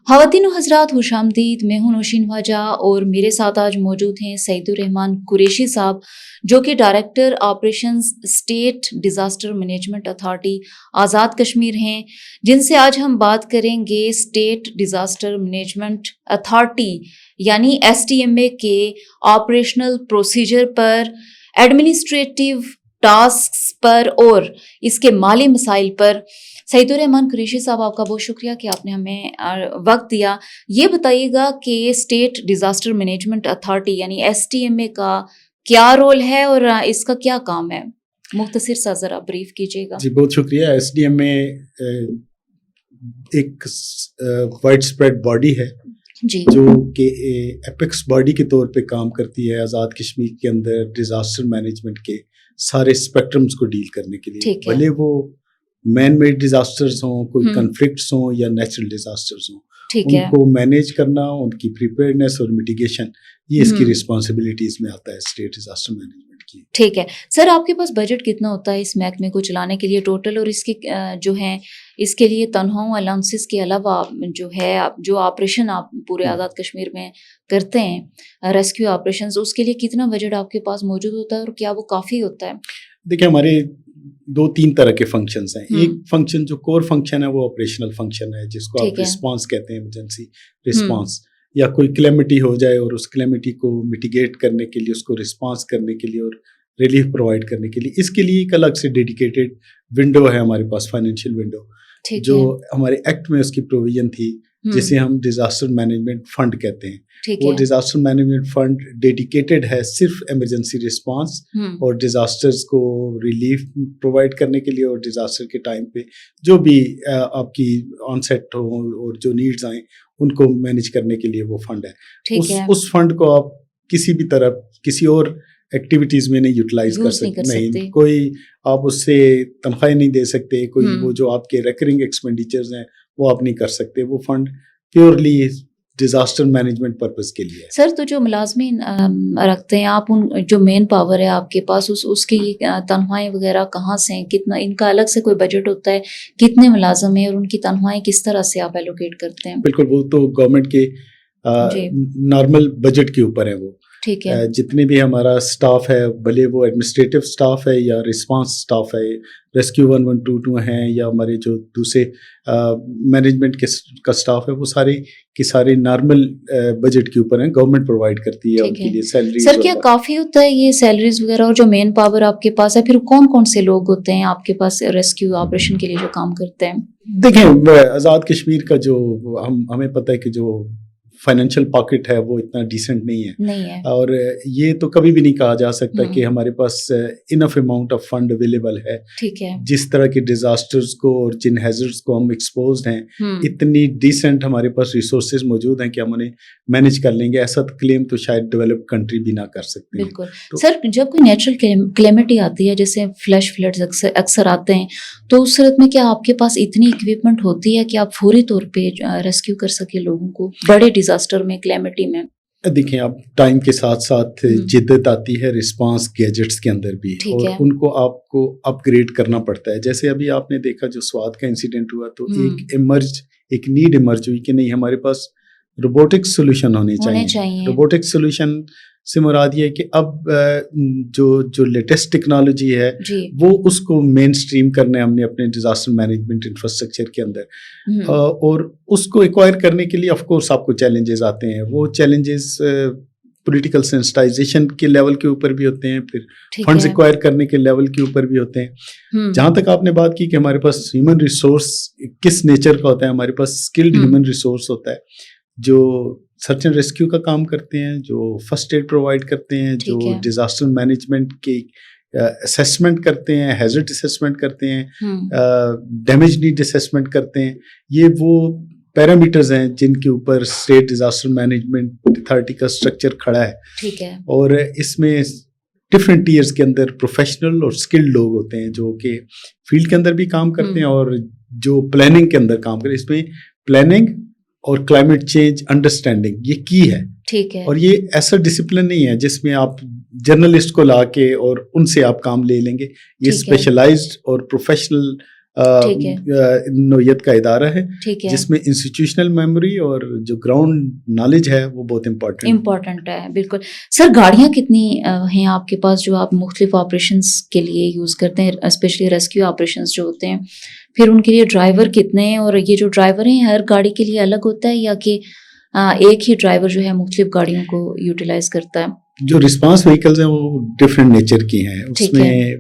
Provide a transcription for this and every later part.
خواتین و حضرات خوش آمدید. میں ہوں نوشین خواجہ اور میرے ساتھ آج موجود ہیں سعید الرحمان قریشی صاحب جو کہ director operations state disaster management authority Azad Kashmir ہیں، جن سے آج ہم بات کریں گے اسٹیٹ ڈیزاسٹر مینجمنٹ اتھارٹی یعنی SDMA کے آپریشنل پروسیجر پر، ایڈمنسٹریٹو ٹاسکس پر اور اس کے مالی مسائل پر. سعید الرحمان قریشی صاحب، آپ کا بہت شکریہ کہ آپ نے ہمیں وقت دیا. یہ بتائیے گا کہ اسٹیٹ ڈیزاسٹر مینجمنٹ اتھارٹی یعنی SDMA کا کیا رول ہے اور اس کا کیا کام ہے؟ مختصر سا ذرا بریف کیجیے گا. جی بہت شکریہ. SDMA ایک وائڈ اسپریڈ باڈی ہے جی، جو کہ ایپیکس باڈی کے طور پہ کام کرتی ہے آزاد کشمیر کے اندر ڈیزاسٹر مینجمنٹ کے سارے اسپیکٹرمز کو ڈیل کرنے کے لیے، بھلے وہ مین میڈ ڈیزاسٹرز ہوں، کوئی کنفلکٹس ہوں یا نیچرل ڈیزاسٹرز ہوں، ان کو مینیج کرنا، ان کی پریپیئرنیس اور میٹیگیشن، یہ اس کی رسپانسبلٹیز میں آتا ہے اسٹیٹ ڈیزاسٹر مینجمنٹ کی. ٹھیک ہے سر، آپ کے پاس بجٹ کتنا ہوتا ہے اس محکمے کو چلانے کے لیے ٹوٹل، اور اس کے جو ہیں اس کے لیے تنخواہوں الاؤنسز کے علاوہ جو ہے جو آپریشن آپ پورے آزاد کشمیر میں کرتے ہیں ریسکیو آپریشنز، اس کے لیے کتنا بجٹ آپ کے پاس موجود ہوتا ہے اور کیا وہ کافی ہوتا ہے؟ دیکھیں، ہمارے 2-3 طرح کے فنکشنز ہیں. ایک فنکشن جو کور فنکشن ہے وہ آپریشنل فنکشن ہے، جس کو آپ رسپانس کہتے ہیں، ایمرجنسی رسپانس، یا کوئی کلیمٹی ہو جائے اور اس کلیمٹی کو میٹیگیٹ کرنے کے لیے، اس کو رسپانس کرنے کے لیے اور ریلیف پرووائڈ کرنے کے لیے، اس کے لیے ایک الگ سے ڈیڈیکیٹڈ ونڈو ہے ہمارے پاس، فائنینشیل ونڈو، جو ہمارے ایکٹ میں اس کی پروویژن تھی، جسے ہم ڈیزاسٹر مینجمنٹ فنڈ کہتے ہیں. وہ ڈیزاسٹر مینجمنٹ فنڈ ڈیڈیکیٹڈ ہے صرف ایمرجنسی رسپانس اور ڈیزاسٹرز کو ریلیف پرووائڈ کرنے کے لیے، اور ڈیزاسٹر کے ٹائم پہ جو بھی آپ کی آن سیٹ ہو اور جو نیڈز آئیں ان کو مینیج کرنے کے لیے وہ فنڈ ہے. اس فنڈ کو آپ کسی بھی طرح کسی اور ایکٹیویٹیز میں نہیں یوٹیلائز کر سکتے، نہیں کوئی آپ اس سے تنخواہیں نہیں دے سکتے، کوئی وہ جو آپ کے ریکرنگ ایکسپینڈیچرز ہیں وہ آپ نہیں کر سکتے. وہ fund purely disaster management purpose کے لیے. سر، تو جو ملازمین رکھتے ہیں آپ، ان جو مین پاور ہے آپ کے پاس، اس کی تنخواہیں وغیرہ کہاں سے ہیں؟ کتنا ان کا الگ سے کوئی بجٹ ہوتا ہے؟ کتنے ملازم ہیں اور ان کی تنخواہیں کس طرح سے آپ ایلوکیٹ کرتے ہیں؟ بالکل، وہ تو گورنمنٹ کے نارمل بجٹ کے اوپر ہے. وہ ٹھیک ہے، جتنے بھی ہمارا اسٹاف ہے، بھلے وہ ایڈمنسٹریٹو اسٹاف ہے یا رسپانس اسٹاف ہے، ریسکیو 1122 ہیں یا ہمارے جو دوسرے مینجمنٹ کا اسٹاف ہے، وہ سارے کے سارے نارمل بجٹ کے اوپر ہیں. گورنمنٹ پرووائڈ کرتی ہے ان کے لیے سیلریز. سر، کیا کافی ہوتا ہے یہ سیلریز وغیرہ اور جو مین پاور آپ کے پاس ہے؟ پھر کون کون سے لوگ ہوتے ہیں آپ کے پاس ریسکیو آپریشن کے لیے جو کام کرتے ہیں؟ دیکھیں، آزاد کشمیر کا جو ہمیں پتہ ہے کہ جو فائنینشیل پاکٹ ہے وہ اتنا ڈیسنٹ نہیں ہے، اور یہ تو کبھی بھی نہیں کہا جا سکتا کہ ہمارے پاس انف اماؤنٹ آف فنڈ اویلیبل ہے. ٹھیک ہے، جس طرح کے ڈیزاسٹرز کو اور جن ہیزرڈز کو ہم ایکسپوزڈ ہیں، اتنی ڈیسنٹ ہمارے پاس ریسورسز موجود ہیں کہ ہم انہیں مینیج کر لیں گے. ایسا کلیم تو شاید ڈیولپ کنٹری بھی نہ کر سکتے. بالکل. سر، جب کوئی نیچرل کلیمٹی آتی ہے، جیسے فلیش فلڈز اکثر آتے ہیں، تو اس صورت میں کیا آپ کے پاس اتنی اکوپمنٹ ہوتی ہے کہ آپ فوری طور پہ ریسکیو کر سکے لوگوں کو بڑے ڈیزاسٹر میں، کلیمٹی میں؟ دیکھیں، اب ٹائم کے ساتھ ساتھ جدت آتی ہے رسپانس گیجٹس کے اندر بھی، اور ان کو آپ کو اپ گریڈ کرنا پڑتا ہے. جیسے ابھی آپ نے دیکھا جو سوات کا انسیڈنٹ ہوا، تو ایک نیڈ ایمرج ہوئی کہ نہیں، ہمارے پاس روبوٹک سولوشن ہونے چاہیے. روبوٹک سولوشن سے مراد یہ ہے کہ اب جو لیٹسٹ ٹیکنالوجی ہے وہ اس کو مین اسٹریم کرنا ہے ہم نے اپنے ڈیزاسٹر مینجمنٹ انفراسٹرکچر کے اندر، اور اس کو ایکوائر کرنے کے لیے آف کورس آپ کو چیلنجز آتے ہیں. وہ چیلنجز پولیٹیکل سینسٹائزیشن کے لیول کے اوپر بھی ہوتے ہیں، پھر فنڈز ایکوائر کرنے کے لیول کے اوپر بھی ہوتے ہیں. جہاں تک آپ نے بات کی کہ ہمارے پاس ہیومن ریسورس کس نیچر کا ہوتا ہے، ہمارے پاس اسکلڈ ہیومن ریسورس ہوتا ہے جو سرچ اینڈ ریسکیو کا کام کرتے ہیں، جو فرسٹ ایڈ پرووائڈ کرتے ہیں، جو ڈیزاسٹر مینجمنٹ کی اسیسمنٹ کرتے ہیں، ہیزرڈ اسیسمنٹ کرتے ہیں، ڈیمیج نیڈ اسیسمنٹ کرتے ہیں. یہ وہ پیرامیٹرز ہیں جن کے اوپر اسٹیٹ ڈیزاسٹر مینجمنٹ اتھارٹی کا اسٹرکچر کھڑا ہے. ٹھیک ہے، اور اس میں ڈفرینٹ ٹیئرز کے اندر پروفیشنل اور اسکلڈ لوگ ہوتے ہیں جو کہ فیلڈ کے اندر بھی کام کرتے ہیں اور جو پلاننگ کے اندر کام کرتے ہیں. اس میں پلاننگ اور کلائمیٹ چینج انڈرسٹینڈنگ یہ کی ہے. ٹھیک ہے، اور یہ ایسا ڈسپلن نہیں ہے جس میں آپ جرنلسٹ کو لا کے اور ان سے آپ کام لے لیں گے. یہ اسپیشلائزڈ اور پروفیشنل ٹھیک ہے، نوعیت کا ادارہ ہے ٹھیک ہے، جس میں انسٹیٹیوشنل میموری اور جو گراؤنڈ نالج ہے وہ بہت امپورٹنٹ ہے. بالکل. سر گاڑیاں کتنی ہیں آپ کے پاس جو آپ مختلف آپریشنس کے لیے یوز کرتے ہیں، اسپیشلی ریسکیو آپریشنس جو ہوتے ہیں، پھر ان کے لیے ڈرائیور کتنے ہیں، اور یہ جو ڈرائیور ہیں ہر گاڑی کے لیے الگ ہوتا ہے یا کہ ایک ہی ڈرائیور جو ہے مختلف گاڑیوں کو یوٹیلائز کرتا ہے؟ جو رسپانس وہیکلز ہیں وہ ڈفرینٹ نیچر کی ہیں. اس میں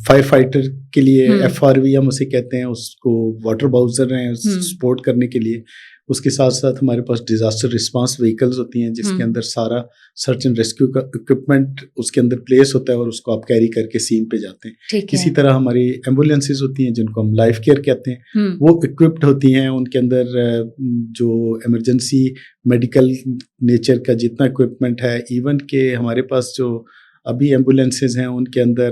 فائر فائٹر کے لیے FRV ہم اسے کہتے ہیں، اس کو واٹر باؤزر ہیں سپورٹ کرنے کے لیے. اس کے ساتھ ساتھ ہمارے پاس ڈیزاسٹر رسپانس وہیکلز ہوتی ہیں جس کے اندر سارا سرچ اینڈ ریسکیو کا اکوپمنٹ اس کے اندر پلیس ہوتا ہے اور اس کو آپ کیری کر کے سین پہ جاتے ہیں. اسی طرح ہماری ایمبولینسز ہوتی ہیں جن کو ہم لائف کیئر کہتے ہیں، وہ اکوپڈ ہوتی ہیں. ان کے اندر جو ایمرجنسی میڈیکل نیچر کا جتنا اکوپمنٹ ہے، ایون کہ ہمارے پاس جو ابھی ایمبولینسز ہیں ان کے اندر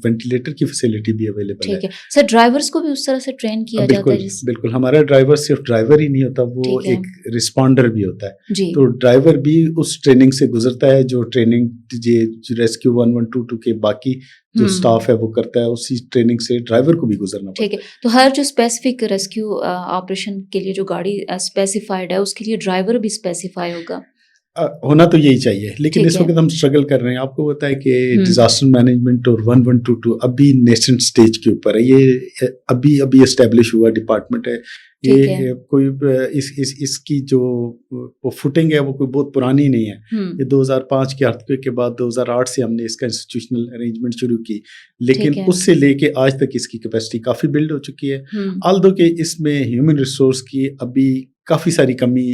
وینٹیلیٹر کی فیسلٹی بھی اویلیبل ہے. ٹھیک ہے. سر ڈرائیورز کو بھی اس طرح سے ٹرین کیا جاتا ہے؟ بالکل. ہمارا ڈرائیور صرف ڈرائیور ہی نہیں ہوتا، وہ ایک رسپونڈر بھی ہوتا ہے. تو ڈرائیور بھی اس ٹریننگ سے گزرتا ہے جو ٹریننگ ریسکیو 112 کے باقی جو اسٹاف ہے وہ کرتا ہے، اسی ٹریننگ سے ڈرائیور کو بھی گزرنا پڑتا ہے. ٹھیک ہے. تو ہر جو اسپیسیفک ریسکیو آپریشن کے لیے جو گاڑی اسپیسیفائڈ ہے اس کے لیے ڈرائیور بھی اسپیسیفائی ہوگا؟ ہونا تو یہی چاہیے، لیکن اس وقت ہم اسٹرگل کر رہے ہیں. آپ کو پتا ہے کہ ڈیزاسٹر مینجمنٹ اور 1122 ابھی نیسنٹ سٹیج کے اوپر ہے. یہ ابھی اسٹیبلش ہوا ڈپارٹمنٹ ہے. یہ کوئی اس کی جو فوٹنگ ہے وہ کوئی بہت پرانی نہیں ہے. یہ 2005 کے ارتھکویک کے بعد 2008 سے ہم نے اس کا انسٹیٹیوشنل ارینجمنٹ شروع کی، لیکن اس سے لے کے آج تک اس کی کیپیسٹی کافی بلڈ ہو چکی ہے. آلدو کہ اس میں ہیومن ریسورس کی ابھی کافی ساری کمی،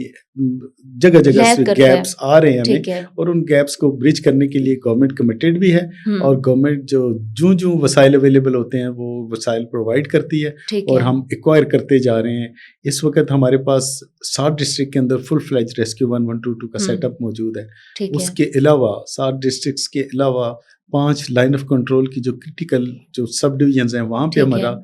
جگہ جگہ سے گیپس آ رہے ہیں ہمیں، اور ان گیپس کو برج کرنے کے لیے گورنمنٹ کمیٹیڈ بھی ہے، اور گورنمنٹ جو وسائل اویلیبل ہوتے ہیں وہ وسائل پرووائڈ کرتی ہے اور ہم ایکوائر کرتے جا رہے ہیں. اس وقت ہمارے پاس 60 ڈسٹرکٹ کے اندر فل فلیج ریسکیو 1122 کا سیٹ اپ موجود ہے. اس کے علاوہ 60 ڈسٹرکٹس کے علاوہ 5 لائن آف کنٹرول کی جو کرٹیکل جو سب ڈویژنز ہیں وہاں پہ ہمارا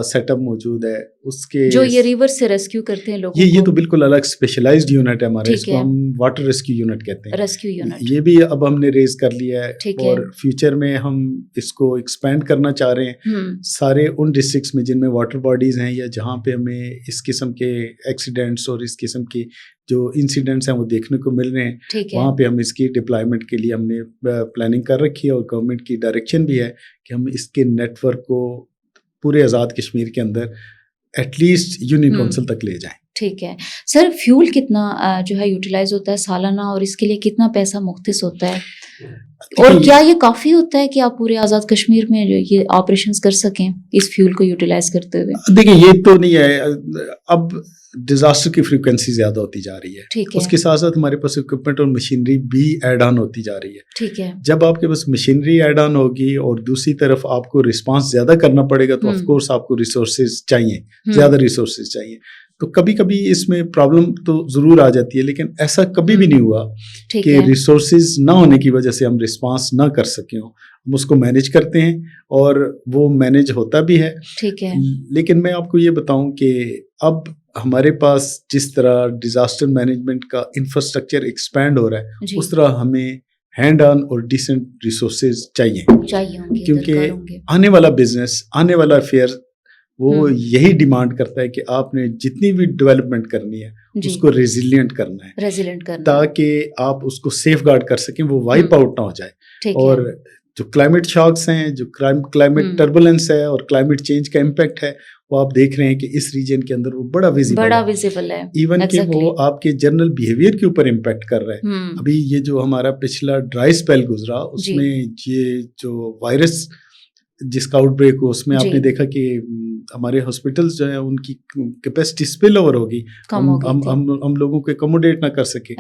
سیٹ اپ موجود ہے. اس کے جو یہ ریور سے ریسکیو کرتے ہیں لوگوں یہ تو بالکل الگ اسپیشلائزڈ یونٹ ہے ہمارا، اس کو ہم واٹر ریسکیو یونٹ کہتے ہیں. ریسکیو یونٹ یہ بھی اب ہم نے ریز کر لیا ہے، اور فیوچر میں ہم اس کو ایکسپینڈ کرنا چاہ رہے ہیں سارے ان ڈسٹرکٹس میں جن میں واٹر باڈیز ہیں یا جہاں پہ ہمیں اس قسم کے ایکسیڈنٹس اور اس قسم کی جو انسیڈنٹس ہیں وہ دیکھنے کو مل رہے ہیں. وہاں پہ ہم اس کی ڈپلائمنٹ کے لیے ہم نے پلاننگ کر رکھی ہے، اور گورنمنٹ کی ڈائریکشن بھی ہے کہ ہم اس کے نیٹ ورک کو پورے آزاد کشمیر کے اندر ایٹ لیسٹ یونین کونسل تک لے جائیں. ٹھیک ہے. سر فیول کتنا جو ہے یوٹیلائز ہوتا ہے سالانہ، اور اس کے لیے کتنا پیسہ مختص ہوتا ہے، اور کیا یہ کافی ہوتا ہے کہ آپ پورے آزاد کشمیر میں یہ آپریشنز کر سکیں اس فیول کو یوٹیلائز کرتے ہوئے؟ دیکھیں یہ تو نہیں ہے، اب ڈیزاسٹر کی فریکوینسی زیادہ ہوتی جا رہی ہے، اس کے ساتھ ساتھ ہمارے پاس اکوپمنٹ اور مشینری بھی ایڈ آن ہوتی جا رہی ہے. ٹھیک ہے. جب آپ کے پاس مشینری ایڈ آن ہوگی اور دوسری طرف آپ کو رسپانس زیادہ کرنا پڑے گا تو آف کورس آپ کو ریسورسز چاہیے، زیادہ ریسورسز چاہیے. تو کبھی کبھی اس میں پرابلم تو ضرور آ جاتی ہے، لیکن ایسا کبھی بھی نہیں ہوا کہ ریسورسز نہ ہونے کی وجہ سے ہم رسپانس نہ کر سکیں. ہم اس کو مینیج کرتے ہیں اور وہ مینیج ہوتا بھی ہے. ٹھیک ہے. لیکن میں آپ کو یہ بتاؤں کہ اب ہمارے پاس جس طرح ڈیزاسٹر مینجمنٹ کا انفراسٹرکچر ایکسپینڈ ہو رہا ہے، اس طرح ہمیں ہینڈ آن اور ڈیسنٹ ریسورسز چاہیے ہوں گے، کیونکہ آنے والا بزنس، آنے والا افیئر وہ یہی ڈیمانڈ کرتا ہے کہ آپ نے جتنی بھی ڈیولپمنٹ کرنی ہے اس کو ریزیلینٹ کرنا ہے، تاکہ آپ اس کو سیف گارڈ کر سکیں، وہ وائپ آؤٹ نہ ہو جائے. اور جو کلائمیٹ شاکس ہیں، جو کلائمیٹ ٹربولنس ہے اور کلائمیٹ چینج کا امپیکٹ ہے، وہ آپ دیکھ رہے ہیں کہ اس ریجن کے اندر وہ بڑا ویزیبل ہے، ایون کہ وہ آپ کے جنرل بیہیویئر کے اوپر امپیکٹ کر رہا ہے. ابھی یہ جو ہمارا پچھلا ڈرائی اسپیل گزرا، اس میں یہ جو وائرس جس کا آؤٹ بریک ہو، اس میں آپ نے دیکھا کہ ہمارے ہاسپٹلز جو ہیں ان کی کیپیسٹی اسپل اوور ہوگی، ہم لوگوں کو اکوموڈیٹ نہ کر سکے.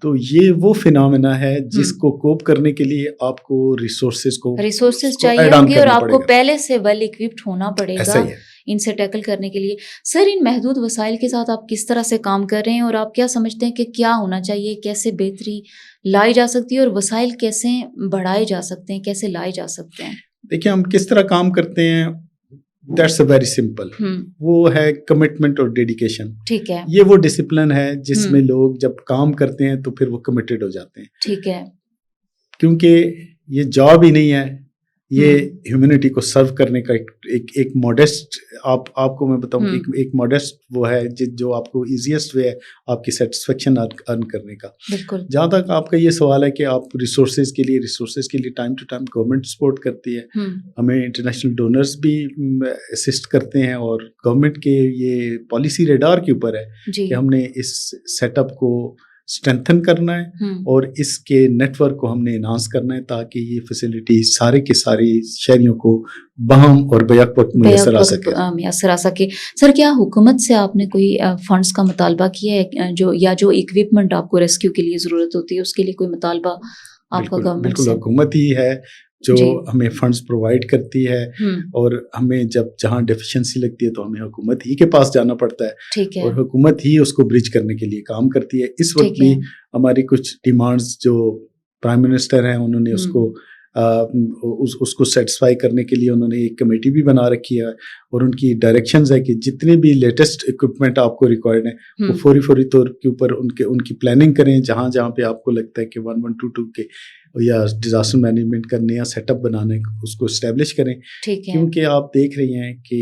تو یہ وہ فینامنا ہے جس کو کوپ کرنے کے لیے آپ کو ریسورسز چاہیے ہوں گے، اور آپ کو پہلے سے ویل اکوپڈ ہونا پڑے گا ان سے ٹیکل کرنے کے لیے. سر ان محدود وسائل کے ساتھ آپ کس طرح سے کام کر رہے ہیں، اور آپ کیا سمجھتے ہیں کہ کیا ہونا چاہیے، کیسے بہتری لائی جا سکتی ہے، اور وسائل کیسے بڑھائے جا سکتے ہیں، کیسے لائے جا سکتے ہیں؟ دیکھیں ہم کس طرح کام کرتے ہیں، دیٹس اے ویری سمپل، وہ ہے کمٹمنٹ اور ڈیڈیکیشن. ٹھیک ہے. یہ وہ ڈسپلن ہے جس میں لوگ جب کام کرتے ہیں تو پھر وہ کمیٹڈ ہو جاتے ہیں. ٹھیک ہے. کیونکہ یہ جاب ہی نہیں ہے، یہ ہیومینٹی کو سرو کرنے کا ایک ماڈسٹ آپ کو میں بتاؤں ایک ماڈسٹ وہ ہے جو آپ کو ایزیسٹ وے ہے آپ کی سیٹسفیکشن ارن کرنے کا. بالکل. جہاں تک آپ کا یہ سوال ہے کہ آپ ریسورسز کے لیے time to time government support کرتی ہے, ہمیں انٹرنیشنل ڈونرز بھی اسسٹ کرتے ہیں, اور گورنمنٹ کے یہ پالیسی ریڈار کے اوپر ہے کہ ہم نے اس سیٹ اپ کو اسٹرینتھن کرنا ہے اور اس کے نیٹ ورک کو ہم نے انہانس کرنا ہے تاکہ یہ فیسلٹی سارے کے ساری شہریوں کو بہم اور بیک وقت میسر آ سکے. سر, کیا حکومت سے آپ نے کوئی فنڈز کا مطالبہ کیا ہے جو اکوپمنٹ آپ کو ریسکیو کے لیے ضرورت ہوتی ہے اس کے لیے کوئی مطالبہ آپ کا گورنمنٹ سے؟ بالکل, حکومت ہی ہے جو ہمیں فنڈز پرووائڈ کرتی ہے, اور ہمیں جہاں ڈیفیشنسی لگتی ہے تو ہمیں حکومت ہی کے پاس جانا پڑتا ہے, اور حکومت ہی اس کو برج کرنے کے لیے کام کرتی ہے. اس وقت بھی ہماری کچھ ڈیمانڈز جو پرائم منسٹر ہیں انہوں نے اس کو سیٹسفائی کرنے کے لیے انہوں نے ایک کمیٹی بھی بنا رکھی ہے, اور ان کی ڈائریکشنز ہے کہ جتنے بھی لیٹسٹ اکوپمنٹ آپ کو ریکوائرڈ ہیں وہ فوری طور کے اوپر ان کی پلاننگ کریں, جہاں پہ آپ کو لگتا ہے کہ 1122 کے یا ڈیزاسٹر مینجمنٹ کا نیا سیٹ اپ بنانے اس کو اسٹیبلش کریں. کیونکہ آپ دیکھ رہی ہیں کہ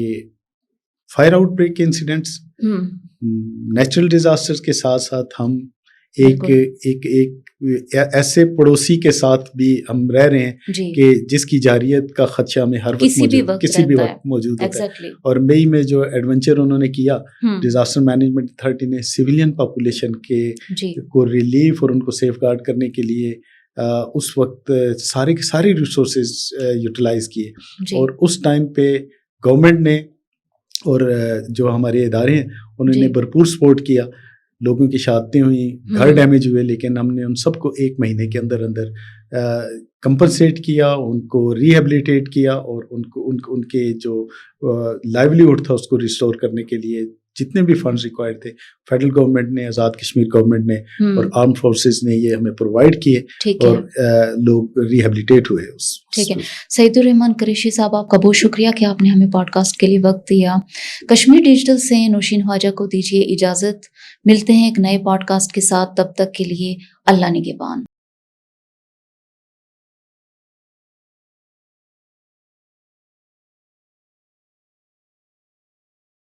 فائر آؤٹ بریک کے انسیڈنٹس, نیچرل ڈیزاسٹر کے ساتھ ساتھ ہم ایک ایسے پڑوسی کے ساتھ بھی ہم رہ رہے ہیں کہ جس کی جارحیت کا خدشہ ہمیں ہر وقت کسی بھی وقت موجود ہوتا ہے. اور مئی میں جو ایڈونچر انہوں نے کیا ڈیزاسٹر مینجمنٹ اتھارٹی نے سویلین پاپولیشن کو ریلیف اور ان کو سیف گارڈ کرنے کے لیے اس وقت سارے کے سارے ریسورسز یوٹیلائز کیے, اور اس ٹائم پہ گورنمنٹ نے اور جو ہمارے ادارے ہیں انہوں نے بھرپور سپورٹ کیا. لوگوں کی شہادتیں ہوئیں, گھر ڈیمیج ہوئے, لیکن ہم نے ان سب کو 1 مہینے کے اندر کمپنسیٹ کیا, ان کو ریہیبلیٹیٹ کیا, اور ان کے جو لائیولیہڈ تھا اس کو ریسٹور کرنے کے لیے جتنے بھی فنڈز ریکوائرڈ تھے فیڈرل گورنمنٹ نے, آزاد کشمیر گورنمنٹ نے اور آرم فورسز نے یہ ہمیں پرووائڈ کیے, اور لوگ ریہیبلیٹیٹ ہوئے. ٹھیک ہے. سعید الرحمان قریشی صاحب, آپ کا بہت شکریہ کہ آپ نے ہمیں پوڈ کاسٹ کے لیے وقت دیا. کشمیر ڈیجیٹل سے نوشین خواجہ کو دیجیے اجازت, ملتے ہیں ایک نئے پوڈ کاسٹ کے ساتھ, تب تک کے لیے اللہ نگہبان.